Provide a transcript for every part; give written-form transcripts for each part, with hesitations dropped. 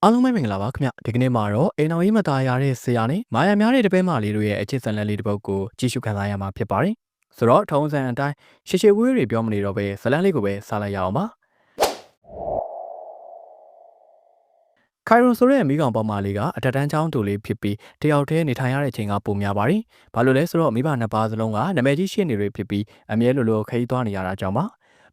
အားလုံးပဲမင်္ဂလာပါခင်ဗျဒီကနေ့မှာတော့အိမ်တော်ကြီးမသားရတဲ့ဆရာနဲ့မာယာများတဲ့တပည့်မလေးတို့ရဲ့အချစ်ဇာတ်လမ်းလေးတစ်ပုဒ်ကိုကြည့်ရှုခံစားရမှာဖြစ်ပါတယ်ဆိုတော့ထုံးစံအတိုင်းရှေရှေဝေးတွေပြောမနေတော့ပဲဇာတ်လမ်းလေးကိုပဲစားလိုက်ရအောင်ပါခိုင်ရိုဆိုတဲ့မိကောင်ပေါမလေးကအထက်တန်းကျောင်းတူလေးဖြစ်ပြီးတယောက်တည်းနေထိုင်ရတဲ့အချိန်ကပုံများပါတယ်ဘာလို့လဲဆိုတော့မိဘနှစ်ပါးစလုံးကနာမည်ကြီးရှင်းနေတွေဖြစ်ပြီးအမြဲလိုခရီးသွားနေရတာကြောင့်ပါ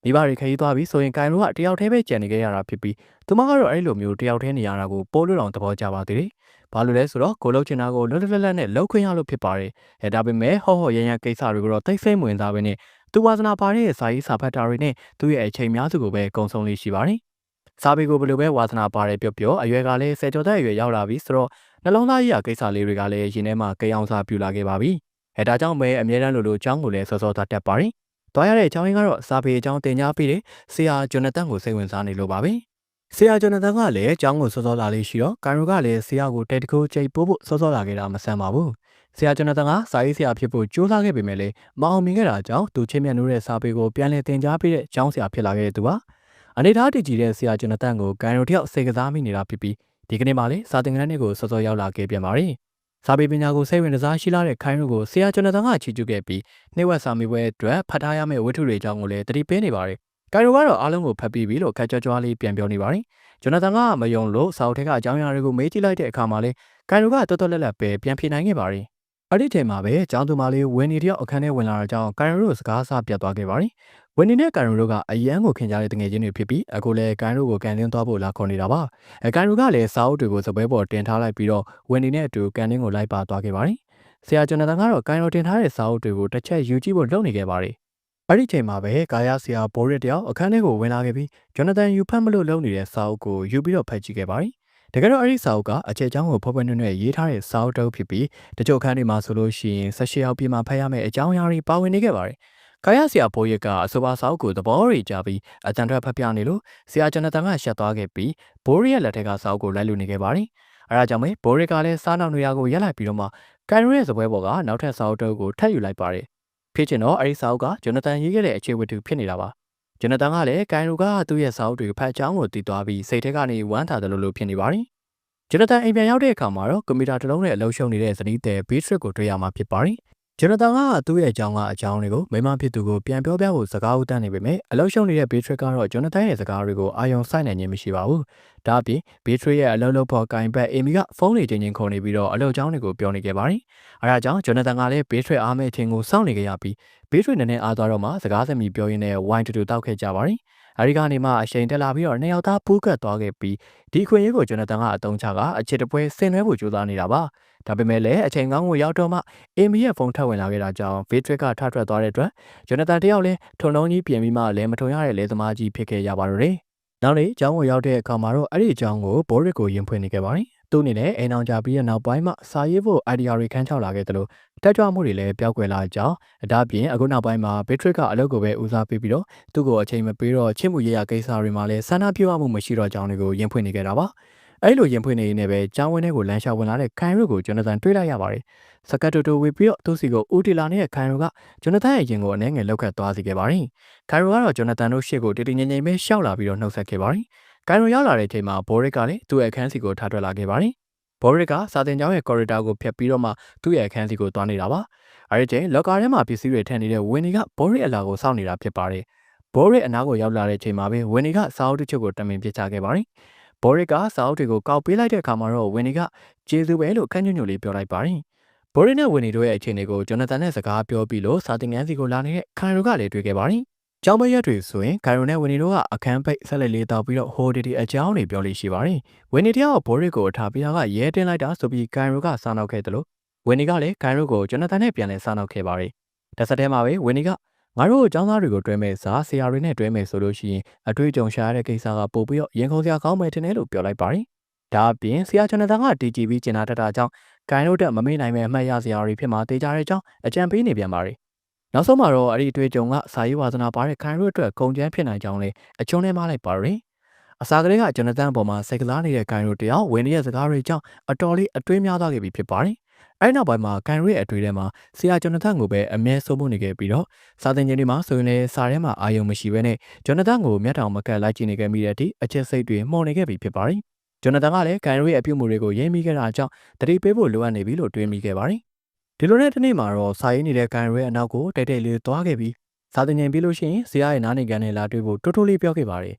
မိဘတွေခရီးသွားပြီးဆိုရင်ကိုင်ရိုကတယောက်တည်းပဲကြံနေခဲ့ရတာဖြစ်ပြီးသူမကတော့အဲ့လိုမျိုးတယောက်တည်းနေရတာကိုပိုးလို့တောင်သဘောကျပါသေးတယ်။ဘာလို့လဲဆိုတော့ကိုလုံးချင်တာကိုလွတ်လွတ်လပ်နဲ့လှုပ်ခွင့်ရလို့ဖြစ်ပါတယ်။ဒါပေမဲ့ဟော့ရန်ကိစ္စတွေကိုတော့တိတ်ဆိတ်မဝင်သားပဲနဲ့သူဝါသနာပါတဲ့စာရေးစာဖတ်တာတွေနဲ့သူ့ရဲ့အချိန်များစုကိုပဲကုံဆုံးလေးရှိပါတယ်။စာပေကိုဘယ်လိုပဲဝါသနာပါတဲ့ပြောအရွယ်ကလည်းဆယ်ကျော်သက်အရွယ်ရောက်လာပြီဆိုတော့နှလုံးသားကြီးရာကိစ္စလေးတွေကလည်းရင်ထဲမှာကြေးအောင်စာပြူလာခဲ့ပါပြီ။ဒါကြောင့်ပဲအမြဲတမ်းလိုကျောင်းကိုလည်းစောစောသားတက်ပါတယ်။သွားရတဲ့အကြောင်းရင်းကတော့စာပေအကြောင်းတင် जा ပြီးတဲ့ဆရာဂျွန်နသန်ကိုစိတ်ဝင်စားနေလို့ပါပဲ။ဆရာဂျွန်နသန်ကလည်းအကြောင်းကိုစောစောလာလေးရှိတော့ကိုင်ရိုကလည်းဆရာကိုတဲတကူချိတ်ပို့ဖို့စောစောလာခဲ့တာမဆန်းပါဘူး။ဆရာဂျွန်နသန်ကစာရေးဆရာဖြစ်ဖို့ကြိုးစားခဲ့ပေမဲ့လည်းမအောင်မြင်ခဲ့တာကြောင့်သူချင်းမြတ်နိုးတဲ့စာပေကိုပြန်လည်တင် जा ပြီးတဲ့ကျောင်းဆရာဖြစ်လာခဲ့တဲ့သူပါ။အနေထားတည်ကြည်တဲ့ဆရာဂျွန်နသန်ကိုကိုင်ရိုတယောက်စိတ်ကစားမိနေတာဖြစ်ပြီးဒီကနေ့မှလည်းစာသင်ခန်းတွေကိုစောစောရောက်လာခဲ့ပြန်ပါတယ်။စာပေပညာကိုစိတ်ဝင်စားရှိလာတဲ့ခိုင်ရိုကိုဆရာဂျွန်နသန်ကချီးကျူးခဲ့ပြီးနှိမ့်ဝက်စာမေးပွဲအတွက်ဖတ်ထားရမယ့်ဝတ္ထုတွေအကြောင်းကိုလည်းတတိပေးနေပါတယ်။ကိုင်ရိုကတော့အားလုံးကိုဖတ်ပြီးပြီလို့ခက်ကြွကြွလေးပြန်ပြောနေပါတယ်။ဂျွန်နသန်ကမယုံလို့စာအုပ်ထဲကအကြောင်းအရာတွေကိုမေးကြည့်လိုက်တဲ့အခါမှာလည်းကိုင်ရိုကတော်တော်လက်လက်ပဲပြန်ဖြေနိုင်ခဲ့ပါတယ်။အဲ့ဒီချိန်မှာပဲကျောင်းသူမလေးဝင်းနေတယောက်အခန်းထဲဝင်လာတဲ့ကြောင့်ကိုင်ရိုတို့စကားဆပြတ်သွားခဲ့ပါတယ်။ဝင်းနေနဲ့ကိုင်ရိုတို့ကအရန်ကိုခင်ကြတဲ့တငယ်ချင်းတွေဖြစ်ပြီးအခုလည်းကိုင်ရိုကိုကန်တင်းသွားဖို့လာခေါ်နေတာပါ။ကိုင်ရိုကလည်းစာအုပ်တွေကိုစပွဲပေါ်တင်ထားလိုက်ပြီးတော့ဝင်းနေနဲ့အတူကန်တင်းကိုလိုက်ပါသွားခဲ့ပါတယ်။ဆရာဂျွန်နသန်ကတော့ကိုင်ရိုတင်ထားတဲ့စာအုပ်တွေကိုတစ်ချက်ယူကြည့်ဖို့လုပ်နေခဲ့ပါတယ်။အဲ့ဒီချိန်မှာပဲကာယဆရာဘိုးရစ်တယောက်အခန်းထဲကိုဝင်လာခဲ့ပြီးဂျွန်နသန်ယူဖတ်မလို့လုပ်နေတဲ့စာအုပ်ကိုယူပြီးတော့ဖတ်ကြည့်ခဲ့ပါတယ်။တကယ်တော့အဲ့ဒီစာအုပ်ကအချက်အချောင်းကိုဖော်ပြနေရေးထားတဲ့စာအုပ်တစ်ခုဖြစ်ပြီးတချို့အခန်းတွေမှာဆိုလို့ရှိရင်16ရောက်ပြမှာဖတ်ရမယ့်အကြောင်းအရာတွေပါဝင်နေခဲ့ပါတယ်။ကာယဆရာဘိုးရစ်ကအဆိုပါစာအုပ်ကိုသဘောရကြပြီးအတန်ထွက်ဖတ်ပြနေလို့ဆရာဂျွန်နသန်ကရှက်သွားခဲ့ပြီးဘိုးရစ်ရဲ့လက်ထက်ကစာအုပ်ကိုလိုက်လူနေခဲ့ပါတယ်။အဲဒါကြောင့်ပဲဘိုးရစ်ကလည်းစားနောက်နေရာကိုရက်လိုက်ပြီးတော့မှကိုင်ရိုရဲ့စပွဲပေါ်ကနောက်ထပ်စာအုပ်တစ်ခုကိုထပ်ယူလိုက်ပါတယ်။ဖြစ်ချင်တော့အဲဒီစာအုပ်ကဂျွန်နသန်ရေးခဲ့တဲ့အခြေဝတ္ထုဖြစ်နေတာပါ။ဂျွန်နသန်ကလည်းကိုင်ရိုကသူ့ရဲ့စာအုပ်တွေကိုဖတ်ချောင်းကိုတည်သွားပြီးစိတ်ထဲကနေဝမ်းသာတယ်လို့ဖြစ်နေပါတယ်။ဂျွန်နသန်အိမ်ပြန်ရောက်တဲ့အခါမှာတော့ကွန်ပျူတာတစ်လုံးနဲ့အလုပ်ရှုပ်နေတဲ့ဇနီးတဲ့ဘီထရစ်ကိုတွေ့ရမှာဖြစ်ပါတယ်။ဂျွန်နသန်ကသူ့ရဲ့အကြောင်းတွေကိုမိမဖြစ်သူကိုပြန်ပြောပြဖို့စကားဦးတန်းနေပေမဲ့အလုပ်ရှုပ်နေတဲ့ဘီထရစ်ကတော့ဂျွန်နသန်ရဲ့စကားတွေကိုအာရုံစိုက်နိုင်ခြင်းမရှိပါဘူး။ဒါအပြင်ဘီထရစ်ရဲ့အလုပ်လုပ်ဖို့ကင်ဘက်အေမီကဖုန်းလေးချင်းခေါ်နေပြီးတော့အလုပ်ကြောင်းတွေကိုပြောနေခဲ့ပါတယ်။အဲဒါကြောင့်ဂျွန်နသန်ကလည်းဘီထရစ်အားမဲ့အချင်းကိုစောင့်နေခဲ့ရပြီးဘီထရစ်နည်းနည်းအားသွားတော့မှစကားစမြည်ပြောရင်းနဲ့ဝိုင်းတူတူတောက်ခဲ့ကြပါတယ်။အဲဒီကနေမှအချိန်တက်လာပြီးတော့နှစ်ယောက်သားပူးကတ်သွားခဲ့ပြီးဒီအခွင့်အရေးကိုဂျွန်နသန်ကအတုံးချကအချစ်တပွဲဆင်နွှဲဖို့ကြိုးစားနေတာပါ။ဒါပေမဲ့လည်းအချိန်ကောင်းကိုရောက်တော့မှအေမီရဲ့ဖုန်းထပ်ဝင်လာခဲ့တာကြောင့်ဘီထရစ်ကထထွက်သွားတဲ့အတွက်ဂျွန်နသန်တယောက်လည်းထုံလုံးကြီးပြင်ပြီးမှလည်းမထုံရတဲ့လေသမားကြီးဖြစ်ခဲ့ရပါတော့တယ်။နောက်နေ့ကျောင်းကိုရောက်တဲ့အခါမှာတော့အဲ့ဒီအကြောင်းကိုဘိုးရစ်ကိုရင်ဖွင့်နေခဲ့ပါတယ်။သူ့အနေနဲ့အိမ်အောင်ကြပြီးတဲ့နောက်ပိုင်းမှာစာရေးဖို့ idea တွေခန်းချောက်လာခဲ့တယ်လို့တက်ကြွမှုတွေလည်းပျောက်ကွယ်လာကြောင်းဒါ့အပြင်အခုနောက်ပိုင်းမှာဘီထရစ်ကအလုပ်ကိုပဲဦးစားပေးပြီးတော့သူ့ကိုအချိန်မပေးတော့ချစ်မှုရေးရာကိစ္စတွေမှာလည်းဆန္ဒပြုမှုမရှိတော့ကြောင်းတွေကိုရင်ဖွင့်နေခဲ့တာပါ။အဲ့လိုရင်ဖွင့်နေနေပဲကျောင်းဝင်းထဲကိုလမ်းလျှောက်ဝင်လာတဲ့ခိုင်ရိုကိုဂျွန်နသန်တွေ့လိုက်ရပါတယ်။စကတ်တူဝေပြီးတော့သူ့စီကိုဦးတီလာနေတဲ့ခိုင်ရိုကဂျွန်နသန်ရဲ့ရင်ကိုအနှဲငယ်လောက်ခတ်သွားစေခဲ့ပါတယ်။ခိုင်ရိုကတော့ဂျွန်နသန်တို့ရှေ့ကိုတည်တည်ငြိမ်ငြိမ်ပဲရှောက်လာပြီးတော့နှုတ်ဆက်ခဲ့ပါတယ်။ခိုင်ရိုရောက်လာတဲ့အချိန်မှာဘိုးရစ်ကလည်းသူ့ရဲ့အခန်းစီကိုထားထွက်လာခဲ့ပါတယ်။ဘော်ရစ်ကစာတင်ကျောင်းရဲ့ကော်ရီတာကိုဖျက်ပြီးတော့မှသူ့ရဲ့အခန်းစီကိုသွားနေတာပါ။အဲဒီချိန်လော်ကာထဲမှာပစ္စည်းတွေထည့်နေတဲ့ဝင်းနီကဘော်ရစ်အလာကိုစောင့်နေတာဖြစ်ပါတယ်။ဘော်ရစ်အနားကိုရောက်လာတဲ့အချိန်မှာပဲဝင်းနီကစာအုပ်တချို့ကိုတမင်ပစ်ချခဲ့ပါတယ်။ဘော်ရစ်ကစာအုပ်တွေကိုကောက်ပေးလိုက်တဲ့အခါမှာတော့ဝင်းနီကကျေးဇူးပဲလို့ခန်းညွန့်လေးပြောလိုက်ပါတယ်။ဘော်ရစ်နဲ့ဝင်းနီတို့ရဲ့အခြေအနေကိုဂျွန်နသန်နဲ့စကားပြောပြီးလို့စာတင်ခန်းစီကိုလာနေတဲ့ခိုင်ရိုကလည်းတွေ့ခဲ့ပါတယ်။ကျောင်းမရက်တွေဆိုရင်ခိုင်ရိုနဲ့ဝင်းနီတို့ကအခန်းပိတ်ဆက်လက်လေးတောက်ပြီးတော့ဟိုဒီအကြောင်းတွေပြောလို့ရှိပါတယ်။ဝင်းနီတယောက်ဘော်ရစ်ကိုထားပြီးတော့ရဲတင်လိုက်တာဆိုပြီးခိုင်ရိုကစားနောက်ခဲ့တယ်လို့ဝင်းနီကလည်းခိုင်ရိုကိုဂျွန်နသန်နဲ့ပြန်လဲစားနောက်ခဲ့ပါတယ်။တစ်ဆက်တည်းမှာပဲဝင်းနီကငါတို့ကျောင်းသားတွေကိုတွဲမဲ့စားဆရာတွေနဲ့တွဲမဲ့ဆိုလို့ရှိရင်အတွေ့အကြုံရှာရတဲ့ကိစ္စကပို့ပြီးတော့ရင်ခုန်စရာကောင်းမယ်ထင်တယ်လို့ပြောလိုက်ပါတယ်။ဒါအပြင်ဆရာဂျွန်နသန်ကတီဂျီပြီးကျင်နာတတ်တာကြောင့်ခိုင်ရိုတက်မမေ့နိုင်မဲ့အမှတ်ရစရာတွေဖြစ်မှာတေးကြတဲ့အကြောင်းအကြံပေးနေပြန်ပါတယ်။နောက်ဆုံးမှာတော့အဲ့ဒီအတွေ့အကြုံကစာရေးဝါသနာပါတဲ့ခိုင်ရိုအတွက်ကုန်ကျန်းဖြစ်နိုင်ကြောင်းလဲအချုံးထဲမှားလိုက်ပါတယ်။အစာကလေးကဂျွန်နသန်အပေါ်မှာစိတ်ကစားနေတဲ့ခိုင်ရိုတယောက်ဝင်းရဲ့စကားတွေကြောင့်အတော်လေးအတွေးများသွားခဲ့ပြီဖြစ်ပါတယ်။အဲ့နောက်ပိုင်းမှာခိုင်ရိုရဲ့အတွေ့ထဲမှာဆရာဂျွန်နသန်ကိုပဲအမြဲဆုံးမှုနေခဲ့ပြီးတော့စာသင်ချိန်တွေမှာဆိုရင်လည်းစာထဲမှာအာရုံမရှိဘဲနဲ့ဂျွန်နသန်ကိုမျက်တောင်မကတ်လိုက်ကြည့်နေခဲ့မိတဲ့အထိအချက်စိတ်တွေမှုန်နေခဲ့ပြီဖြစ်ပါတယ် ဂျွန်နသန်ကလည်းကန်ရိုရဲ့အပြုအမူတွေကိုရင်းမိခဲ့တာကြောင့်တတိပေးဖို့လိုအပ်နေပြီလို့တွေးမိခဲ့ပါတယ်ဒီလိုနဲ့တနေ့မှာတော့စာရေးနေတဲ့ကန်ရိုရဲ့အနောက်ကိုတိတ်တိတ်လေးသွားခဲ့ပြီးစာတင်ငင်ပြီးလို့ရှိရင်ဇီယာရဲ့နားနေကန်နဲ့လာတွေ့ဖို့တိုးတိုးလေးပြောခဲ့ပါတယ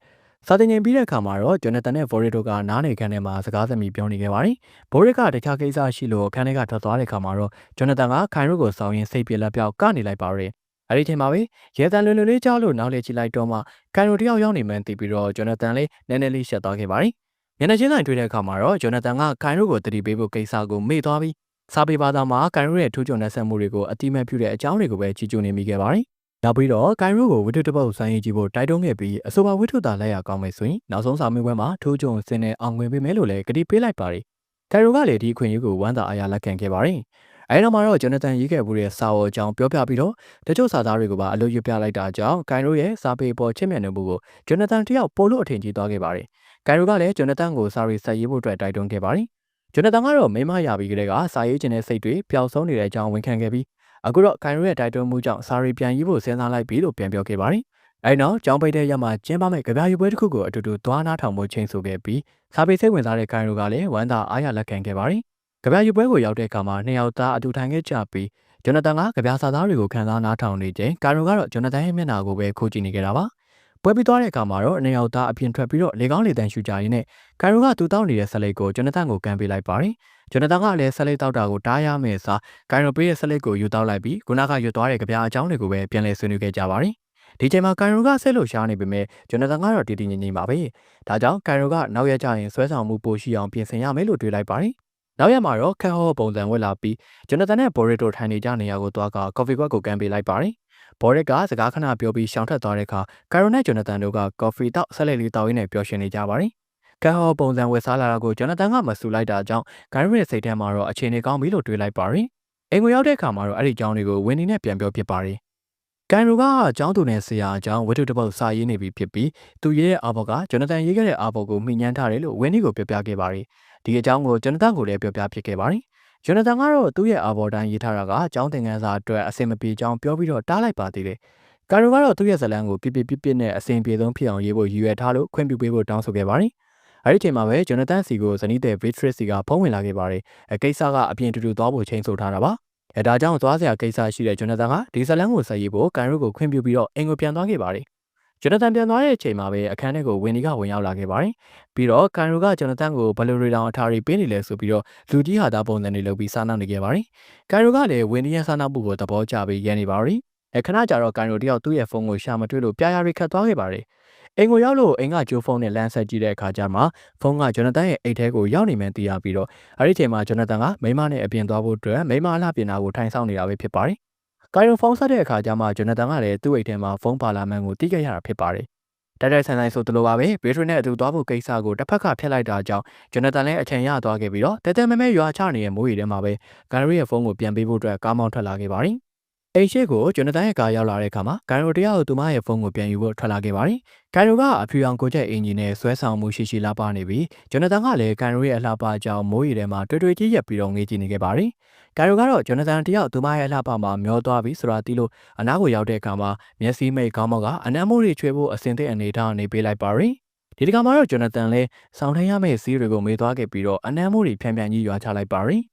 ်စာတင်ငင်ပြီးတဲ့အခါမှာတော့ဂျွန်နသန်နဲ့ဗော်ရစ်တို့ကနားနေကန်ထဲမှာစကားသမီးပြောနေခဲ့ပါတယ်ဗော်ရစ်ကတခြားကိစ္စရှိလို့အခန်းထဲကထွက်သွားတဲ့အခါမှာတော့ဂျွန်နသန်ကခိုင်ရိုကိုစောင်းရင်စိတ်ပြေလက်ပြောက်ကနေလိုက်ပါတယ်အဲ့ဒီချိန်မှာပဲရဲတန်လွန်လွန်လေးကြားလို့နောက်လေကြည့်လိုက်တော့မှခိုင်ရိုတယောက်ရောက်နေမှန်းသိပြီးတော့ဂျွန်နသန်လေးနည်းနည်းလေးရှက်သွားခဲ့ပါတယ်မျက်နှာချင်းဆိုင်တွေ့တဲ့အခါမှာတော့ဂျွန်နသန်ကခိုင်ရိုကိုတတိပေးဖို့ကိစ္စကိုမေ့သွားပြီးစာပေဘာသာမှာကန်ရိုရဲ့ထူးချွန်တဲ့ဆက်မှုတွေကိုအတိမတ်ပြုတဲ့အကြောင်းတွေကိုပဲကြီးကျူးနေမိခဲ့ပါတယ်။နောက်ပြီးတော့ကန်ရိုကိုဝိတုတပုတ်ဆိုင်းရေးကြည့်ဖို့တိုက်တွန်းခဲ့ပြီးအဆိုပါဝိတုသာလက်ရကောင်းမယ်ဆိုရင်နောက်ဆုံးစာမေးပွဲမှာထူးချွန်စင်နဲ့အောင်ဝင်ပေးမယ်လို့လည်းကတိပေးလိုက်ပါတယ်။ကန်ရိုကလည်းဒီအခွင့်အရေးကိုဝမ်းသာအားရလက်ခံခဲ့ပါတယ်။အဲဒီနောက်မှာတော့ဂျွန်နသန်ရေးခဲ့မှုရဲ့စာအုပ်အကြောင်းပြောပြပြီးတော့တချို့စာသားတွေကိုပါအလို့ရွပြလိုက်တာကြောင့်ကန်ရိုရဲ့စာပေပေါ်ချစ်မြတ်နေမှုကိုဂျွန်နသန်တယောက်ပို့လို့အထင်ကြီးသွားခဲ့ပါတယ်။ကန်ရိုကလည်းဂျွန်နသန်ကိုစာရီဆက်ရေးဖို့အတွက်တိုက်တွန်းခဲ့ပါတယ်။ဂျွန်နသန်ကတော့မိမရပြီးကလေးကစာရေးခြင်းတဲ့စိတ်တွေပျောက်ဆုံးနေတဲ့အကြောင်းဝန်ခံခဲ့ပြီးအခုတော့ခိုင်ရိုရဲ့တိုက်တွန်းမှုကြောင့်စာရီပြန်ရေးဖို့စဉ်းစားလိုက်ပြီလို့ပြန်ပြောခဲ့ပါတယ်။အဲဒီနောက်ကျောင်းပိတ်တဲ့ရက်မှာကျင်းပမဲ့ကြပြယူပွဲတစ်ခုကိုအတူတူသွားနားထောင်ဖို့ချိန်ဆခဲ့ပြီးစာပေစိတ်ဝင်စားတဲ့ခိုင်ရိုကလည်းဝမ်းသာအားရလက်ခံခဲ့ပါတယ်။ကြပြယူပွဲကိုရောက်တဲ့အခါမှာနှစ်ယောက်သားအတူထိုင်ခဲ့ကြပြီးဂျွန်နသန်ကကြပြစာသားတွေကိုခံစားနားထောင်နေချိန်ခိုင်ရိုကတော့ဂျွန်နသန်ရဲ့မျက်နှာကိုပဲခိုးကြည့်နေခဲ့တာပါ။ပွဲပြီးသွားတဲ့အခါမှာတော့နှစ်ယောက်သားအပြင်ထွက်ပြီးတော့လေကောင်းလေတန်းရှူကြရင်းနဲ့ခိုင်ရိုကသူ့တောင်းနေတဲ့ဆက်လက်ကိုဂျွန်နသန်ကိုကန်ပေးလိုက်ပါတယ်။ဂျွန်နသန်ကလည်းဆက်လက်တောက်တာကိုတားရမယ်စားခိုင်ရိုပေးတဲ့ဆက်လက်ကိုယူတောက်လိုက်ပြီးခုနကရွတ်သွားတဲ့ကြပြအကြောင်းတွေကိုပဲပြန်လည်ဆွေးနွေးခဲ့ကြပါတယ်။ဒီချိန်မှာခိုင်ရိုကဆက်လို့ရှားနေပေမဲ့ဂျွန်နသန်ကတော့တည်တည်ငြိမ်ငြိမ်ပါပဲ။ဒါကြောင့်ခိုင်ရိုကနောက်ရက်ကျရင်ဆွဲဆောင်မှုပိုရှိအောင်ပြင်ဆင်ရမယ်လို့တွေးလိုက်ပါတယ်။နောက်ရက်မှာတော့ခက်ဟောပုံစံဝက်လာပြီးဂျွန်နသန်နဲ့ဘော်ရစ်တို့ထိုင်နေကြနေရာကိုသွားကကော်ဖီကွက်ကိုကန်ပေးလိုက်ပါတယ်။ဘော်ရစ်ကစကားခဏပြောပြီးရှောင်ထွက်သွားတဲ့အခါကာရိုနဲ့ဂျွန်နသန်တို့ကကော်ဖီတောက်ဆက်လက်လေးတောက်ရင်းနဲ့ပျော်ရွှင်နေကြပါတယ်။ကဟောပုံစံဝက်စားလာတာကိုဂျွန်နသန်ကမဆူလိုက်တာကြောင့်ဂိုင်းရဲ့စိတ်ထဲမှာတော့အခြေအနေကောင်းပြီလို့တွေးလိုက်ပါတယ်။အိမ်ကိုရောက်တဲ့အခါမှာတော့အဲ့ဒီအကြောင်းတွေကိုဝင်းနီနဲ့ပြန်ပြောဖြစ်ပါတယ်။ဂိုင်းရိုကအကြောင်းသူနဲ့ဆရာအကြောင်းဝတ္ထုတစ်ပုဒ်စာရေးနေပြီဖြစ်ပြီးသူရေးတဲ့အာဘော်ကဂျွန်နသန်ရေးခဲ့တဲ့အာဘော်ကိုမှီညမ်းထားတယ်လို့ဝင်းနီကိုပြောပြခဲ့ပါတယ်။ဒီအကြောင်းကိုဂျွန်နသန်ကိုလည်းပြောပြဖြစ်ခဲ့ပါတယ်။ဂျွန်နသန်ကတော့သူ့ရဲ့အာဘော်တိုင်းရေးထားတာကအကြောင်းသင်ခန်းစာအတွက်အဆင်မပြေကြောင်းပြောပြီးတော့တားလိုက်ပါသေးတယ်။ကာရိုကတော့သူ့ရဲ့ဇလန်းကိုပြပြနဲ့အဆင်ပြေဆုံးဖြစ်အောင်ရေးဖို့ရည်ရွယ်ထားလို့ခွင့်ပြုပေးဖို့တောင်းဆိုခဲ့ပါတယ်။အဲ့ဒီချိန်မှာပဲဂျွန်နသန်စီကိုဇနီးတဲ့ဗစ်ထရစ်စီကဖုန်းဝင်လာခဲ့ပါတယ်။ကိစ္စကအပြင်တူတူသွားဖို့ချိန်ဆိုထားတာပါ။ဒါကြောင့်သွားစရာကိစ္စရှိတဲ့ဂျွန်နသန်ကဒီဇလန်းကိုဆက်ရေးဖို့ကန်ရိုကိုခွင့်ပြုပြီးတော့အိမ်ကိုပြန်သွားခဲ့ပါတယ်။ဂျွန်နသန်ပြန်သွားတဲ့အချိန်မှာပဲအခန်းထဲကိုဝင်နီကဝင်ရောက်လာခဲ့ပါတယ်။ပြီးတော့ကန်ရိုကဂျွန်နသန်ကိုဘယ်လိုတွေတောင်အထာရီပေးနေလဲဆိုပြီးတော့လူကြီးဟာသားပုံစံတွေလုပ်ပြီးစားနှောက်နေခဲ့ပါတယ်။ကန်ရိုကလည်းဝင်နီရဲ့စားနှောက်မှုကိုသဘောကျပြီးရဲနေပါရီ။ခဏကြာတော့ကန်ရိုတယောက်သူ့ရဲ့ဖုန်းကိုရှာမတွေ့လို့ပြားရရီခတ်သွားခဲ့ပါတယ်။အိမ်ကိုရောက်လို့အိမ်ကဂျိုးဖုန်းနဲ့လမ်းဆက်ကြည့်တဲ့အခါကျမှဖုန်းကဂျွန်နသန်ရဲ့အိတ်ထဲကိုရောက်နေမှန်းသိရပြီးတော့အဲ့ဒီချိန်မှာဂျွန်နသန်ကမိမနဲ့အပြင်သွားဖို့အတွက်မိမအလှပြင်တာကိုထိုင်ဆောင်နေတာပဲဖြစ်ပါတယ်။ကာယုံဖုန်းဆက်တဲ့အခါကျမှဂျွန်နသန်ကလည်းသူ့အိတ်ထဲမှာဖုန်းပါလာမှန်းကိုသိခဲ့ရတာဖြစ်ပါတယ်။တိုက်ဆိုင်ဆိုသလိုပါပဲဘေထရီနဲ့အတူသွားဖို့ကိစ္စကိုတစ်ဖက်ကဖျက်လိုက်တာကြောင့်ဂျွန်နသန်လည်းအချိန်ရသွားခဲ့ပြီးတော့တဲမဲရွာချနေတဲ့မိုးရီထဲမှာပဲဂန်ရီရဲ့ဖုန်းကိုပြန်ပေးဖို့အတွက်ကားမောင်းထွက်လာခဲ့ပါတယ်။အိမ်ရှိကိုဂျွန်နသန်ရဲ့ကားရောက်လာတဲ့အခါမှာဂိုင်ရိုတယောက်သူမရဲ့ဖုန်းကိုပြန်ယူဖို့ထွက်လာခဲ့ပါတယ်။ဂိုင်ရိုကအဖြူအောင်ကိုချက်အင်ဂျင်နဲ့ဆွဲဆောင်မှုရှိလှပနေပြီးဂျွန်နသန်ကလည်းဂိုင်ရိုရဲ့အလှပကြောင့်မိုးရီထဲမှာတွေ့ကြီးရက်ပြီးတော့ငေးကြည့်နေခဲ့ပါတယ်။ဂိုင်ရိုကတော့ဂျွန်နသန်တယောက်သူမရဲ့အလှပမှာမျောသွားပြီးဆိုတာသိလို့အနားကိုရောက်တဲ့အခါမှာမျက်စိမိတ်ခေါင်းမောက်ကအနမ်းမိုးတွေချွေဖို့အစင်တဲ့အနေထားနေပေးလိုက်ပါတယ်။ဒီတခါမှာတော့ဂျွန်နသန်လည်းဆောင်းထင်းရမယ့်စီးတွေကိုမေးသွားခဲ့ပြီးတော့အနမ်းမိုးတွေဖြန်းကြီးရွာချလိုက်ပါတယ်။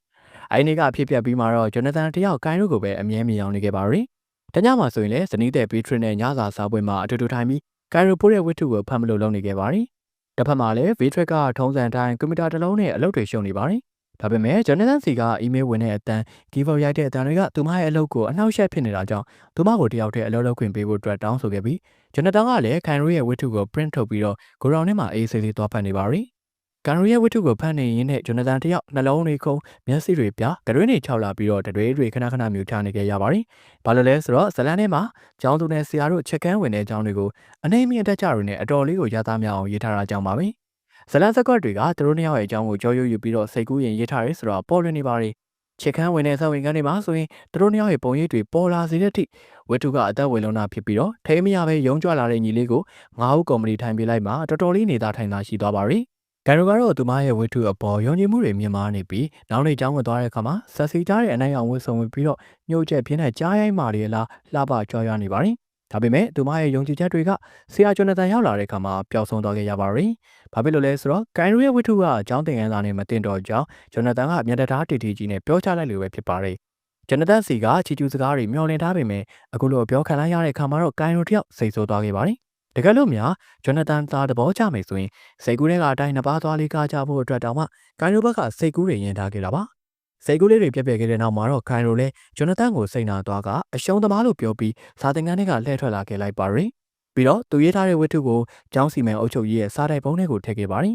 အဲ့ဒီကဖြစ်ပြီးမှတော့ဂျွန်နသန်တယောက်ဂိုင်ရိုကိုပဲအမြဲမြင်အောင်နေခဲ့ပါတယ်။တညမှာဆိုရင်လည်းဇနီးတဲ့ဘီထရစ်နဲ့ညစာစားပွဲမှာအတူတူထိုင်ပြီးကိုင်ရိုပိုးတဲ့ဝတ္ထုကိုဖတ်မလို့လုပ်နေခဲ့ပါတယ်။တစ်ဖက်မှာလည်းဘီထရစ်ကထုံးစံတိုင်းကွန်ပျူတာတစ်လုံးနဲ့အလုပ်တွေရှုပ်နေပါတယ်။ဒါပေမဲ့ဂျွန်နသန်စီကအီးမေးလ်ဝင်တဲ့အတန်းကီးဘော်ရိုက်တဲ့အတန်းတွေကသူမရဲ့အလုပ်ကိုအနှောက်အယှက်ဖြစ်နေတာကြောင့်သူမကိုတယောက်တည်းအလုပ်လုပ်ခွင့်ပေးဖို့အတွက်တောင်းဆိုခဲ့ပြီးဂျွန်နသန်ကလည်းခိုင်ရိုရဲ့ဝတ္ထုကို print ထုတ်ပြီးတော့ဂိုရောင်ထဲမှာအေးဆေးလေးသွားဖတ်နေပါရီ။ကန်ရိုရဲ့ဝတ္ထုကိုဖတ်နေရင်းနဲ့ဂျွန်နသန်တယောက်နှလုံးတွေခုန်မျက်စိတွေပြကရွေးနေခြောက်လာပြီးတော့တွေခဏမြူထားနေကြရပါတယ်။ဘာလို့လဲဆိုတော့ဇလန်ထဲမှာကျောင်းသူနဲ့ဆရာတို့ချက်ကန်းဝင်တဲ့အကြောင်းတွေကိုအနေမြင့်တက်ကြတွေနဲ့အတော်လေးကိုရသားမြောက်အောင်ရေးထားတာကြောင့်ပါပဲ။ဇလန်စကွက်တွေကသူတို့နှစ်ယောက်ရဲ့အကြောင်းကိုကြောယူပြီးတော့စိတ်ကူးရင်ရေးထားရဲဆိုတော့ပေါ်လွင်နေပါရီ။ချက်ကန်းဝင်တဲ့ဇဝင်ကန်းတွေမှာဆိုရင်သူတို့နှစ်ယောက်ရဲ့ပုံရိပ်တွေပေါ်လာစေတဲ့အထိဝတ္ထုကအသက်ဝင်လုံးတာဖြစ်ပြီးတော့ထိမရပဲယုံကြွလာတဲ့ညီလေးကိုငါးဦးကော်မတီထိုင်ပေးလိုက်မှတော်တော်လေးနေတာထိုင်တာရှိသွားပါရီ။ဂိုင်ရိုကတော့သူမရဲ့ဝတ္ထုအပေါ်ယုံကြည်မှုတွေမြင့်မားနေပြီးနောက်နေ့ကျောင်းဝင်သွားတဲ့အခါမှာဆက်စီကြားတဲ့အနိုင်အောင်ဝတ်ဆုံပြီးတော့ညှို့ချက်ပြင်းတဲ့ကြားရိုင်းမာတွေလားလှပကြွားရနေပါတယ် ဒါပေမဲ့သူမရဲ့ယုံကြည်ချက်တွေကဆရာဂျွန်နသန်ရောက်လာတဲ့အခါမှာပျောက်ဆုံးသွားခဲ့ရပါတယ်။ဘာဖြစ်လို့လဲဆိုတော့ကိုင်ရိုရဲ့ဝတ္ထုကအကြောင်းသင်ခန်းစာနဲ့မတင်တော့ကြောင်းဂျွန်နသန်ကမျက်နှာသားတီတီကြီးနဲ့ပြောချလိုက်လို့ပဲဖြစ်ပါတယ်။ဂျွန်နသန်စီကချီကျူးစကားတွေမျှော်လင့်ထားပေမဲ့အခုလိုပြောခံလိုက်ရတဲ့အခါမှာတော့ကိုင်ရိုတယောက်စိတ်ဆိုးသွားခဲ့ပါတယ်။တကယ်လို့များဂျွန်နသန်သားသဘောကျမယ်ဆိုရင်စိတ်ကူးတဲ့အတိုင်းနှစ်ပါးသွားလေးကားကြဖို့အတွက်တောင်မှကိုင်ရိုဘက်ကစိတ်ကူးတွေရင်ထားခဲ့တာပါ။စိတ်ကူးလေးတွေပြက်ပြက်ခဲ့တဲ့နောက်မှာတော့ကိုင်ရိုလည်းဂျွန်နသန်ကိုစိတ်နာသွားကအရှုံးသမားလို့ပြောပြီးစာသင်ခန်းထဲကလှည့်ထွက်လာခဲ့လိုက်ပါရယ်ပြီးတော့သူရေးထားတဲ့ဝတ္ထုကိုကျောင်းစီမံအုပ်ချုပ်ရေးရဲ့စားတိုက်ပုံးထဲကိုထည့်ခဲ့ပါတယ်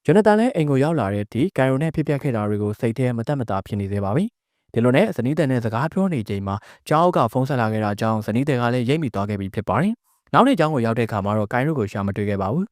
ဂျွန်နသန်လည်းအိမ်ကိုရောက်လာတဲ့အထိကိုင်ရိုနဲ့ဖြစ်ပျက်ခဲ့တာတွေကိုစိတ်ထဲမသက်မသာဖြစ်နေသေးပါပြီဒီလိုနဲ့ဇနီးတဲ့နဲ့စကားပြောနေချိန်မှာကျောင်းအုပ်ကဖုန်းဆက်လာခဲ့တာကြောင့်ဇနီးတဲ့ကလည်းရိပ်မိသွားခဲ့ပြီဖြစ်ပါတယ်နောက်နေ့ကျောင်းကိုရောက်တဲ့အခါမှာတော့ကိုင်ရိုကိုရှာမတွေ့ခဲ့ပါဘူး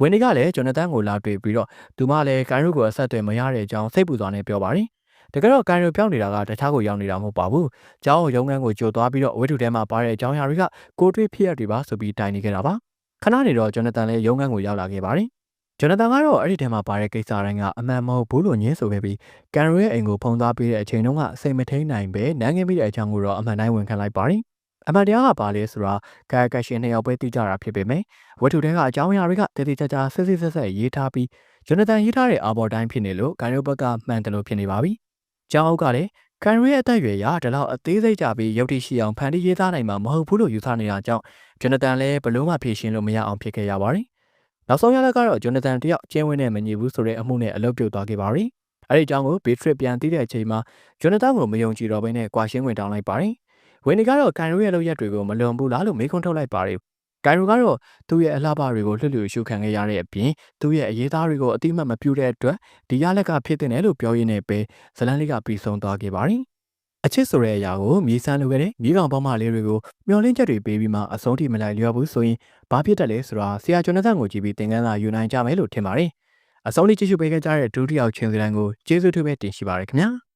ဝင်းဒီကလည်းဂျွန်နသန်ကိုလာတွေ့ပြီးတော့သူမလည်းကိုင်ရိုကိုအဆက်အသွယ်မရတဲ့အကြောင်းစိတ်ပူစွာနဲ့ပြောပါတယ်တကယ်တော့ကိုင်ရိုပြောင်းနေတာကတခြားကိုရောက်နေတာမဟုတ်ပါဘူး။ကျောင်းရုံးခန်းကိုကြိုသွားပြီးတော့ဝတ္ထုထဲမှာပါတဲ့အကြောင်းအရာတွေကကိုတွေ့ဖြစ်ရတွေပါဆိုပြီးတိုင်နေခဲ့တာပါ။ခဏနေတော့ဂျွန်နသန်လည်းရုံးခန်းကိုရောက်လာခဲ့ပါတယ်။ဂျွန်နသန်ကတော့အဲ့ဒီထဲမှာပါတဲ့ကိစ္စတိုင်းကအမှန်မဟုတ်ဘူးလို့ညင်းဆိုခဲ့ပြီးကန်ရိုရဲ့အိမ်ကိုဖုံးသွားပြီးတဲ့အချိန်တုန်းကစိတ်မထိန်နိုင်ပဲနန်းငယ်မိတဲ့အကြောင်းကိုတော့အမှန်တိုင်းဝန်ခံလိုက်ပါတယ်။အမှန်တရားကပါလဲဆိုတာကာကရှင်နှစ်ယောက်ပဲသိကြတာဖြစ်ပေမဲ့ဝတ္ထုထဲကအကြောင်းအရာတွေကတည်တည်ကြကြဆက်ဆက်ဆက်ဆက်ရေးထားပြီးဂျွန်နသန်ရေးထားတဲ့အာဘော်တိုင်းဖြစ်နေလို့ကန်ရိုဘက်ကမှန်တယ်လို့ဖြစ်နေပါပြီ။ကျောင်းအုပ်ကလည်းကန်ရီရဲ့အသက်အရွယ်ရာဒီလောက်အသေးစိတ်ကြပြီးရုပ်တည်ရှိအောင်ဖန်တီးရေးသားနိုင်မှာမဟုတ်ဘူးလို့ယူဆနေတာကြောင့်ဂျွန်နသန်လည်းဘလို့မှဖြေရှင်းလို့မရအောင်ဖြစ်ခဲ့ရပါတယ်။နောက်ဆုံးရလက်ကတော့ဂျွန်နသန်တယောက်ကျင်းဝင်းနဲ့မညီဘူးဆိုတဲ့အမှုနဲ့အလုပ်ပြုတ်သွားခဲ့ပါပြီ။အဲဒီအကြောင်းကိုဘေးထရစ်ပြန်သိတဲ့အချိန်မှာဂျွန်နသန်ကိုမယုံကြည်တော့ဘဲနဲ့ကွာရှင်းဝင်တောင်းလိုက်ပါတယ်။ဝင်းဒီကတော့ကန်ရီရဲ့လုပ်ရက်တွေကိုမလွန်ဘူးလားလို့မေးခွန်းထုတ်လိုက်ပါတယ်။ကန်ရီကတော့သူ့ရဲ့အလှပတွေကိုလှစ်လျူရှုခံခဲ့ရတဲ့အပြင်သူ့ရဲ့အရေးသားတွေကိုအတိအမှတ်မပြုတဲ့အတွက်ဒီရလက်ကဖြစ်တဲ့နယ်လို့ပြောရင်းနဲ့ပဲဇလန်လေးကပြီးဆုံးသွားခဲ့ပါတယ်။အချစ်ဆိုတဲ့အရာကိုမြေဆန်းလိုခဲ့တဲ့မြေကောင်ပေါင်းမလေးတွေကိုမျောလင်းချက်တွေပေးပြီးမှအဆုံးထိမလိုက်လျော်ဘူးဆိုရင်ဘာဖြစ်တတ်လဲဆိုတာဆရာဂျွန်နသန်ကိုကြည့်ပြီးသင်ခန်းစာယူနိုင်ကြမယ်လို့ထင်ပါတယ်။အဆုံးထိကြည့်ရှုပေးခဲ့ကြတဲ့ဒုတိယချင်းစီတိုင်းကိုကျေးဇူးထူးပဲတင်ရှိပါရခင်ဗျာ။